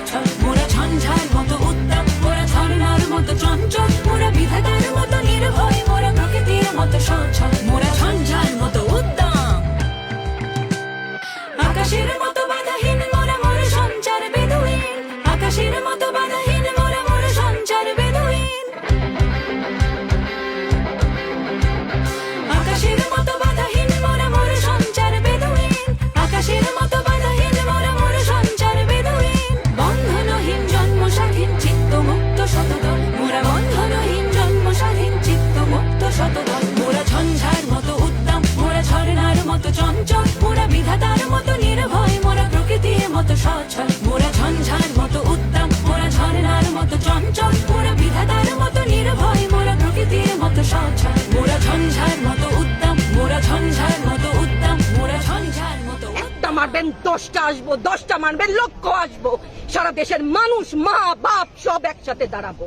সচ্ছল, মোরা ঝঞ্ঝার মতো উত্তম, মোরা ঝর্ণার মতো চঞ্চল, মোরা বিধাতার মতো নির্ভয়, মোরা প্রকৃতির মতো সচ্ছল, মোরা ঝঞ্ঝার মতো উত্তম। আকাশের মতো বাধাহীন মোরা মোর সঞ্চার বেদুইন, আকাশের মতো বাধাহীন মোরা মোর সঞ্চার বেদুইন। আকাশের মতো বাধাহীন মোরা মোর সঞ্চার বেদুইন, আকাশের মতো বাধাহীন মোরা মোর সঞ্চার বেদুইন। বন্ধনহীন জন্ম স্বাধীন চিত্ত মুক্ত শতদল, মোরা বন্ধনহীন জন্ম স্বাধীন চিত্ত মুক্ত শতদল, মোরা ঝঞ্ঝার মতো উত্তম, মোরা ঝর্ণার মতো চঞ্চল, মোরা বিধাতার মতো নির্ভয়, মোরা প্রকৃতির মতো সচ্ছল, মোরা ঝঞ্ঝার মতো উত্তম, মোরা ঝর্ণার মতো চঞ্চল, মোরা বিধাতার মতো নির্ভয়, মোরা প্রকৃতির মতো সচ্ছল, মোরা ঝঞ্ঝার মতো উত্তম, মোরা ঝঞ্ঝার মতো উত্তম, মোরা ঝঞ্ঝার মতো। একটা মারবেন 10টা আসবো, 10টা মারবেন লক্ষ আসবো, সারা দেশের মানুষ মা বাপ সব একসাথে দাঁড়াবো।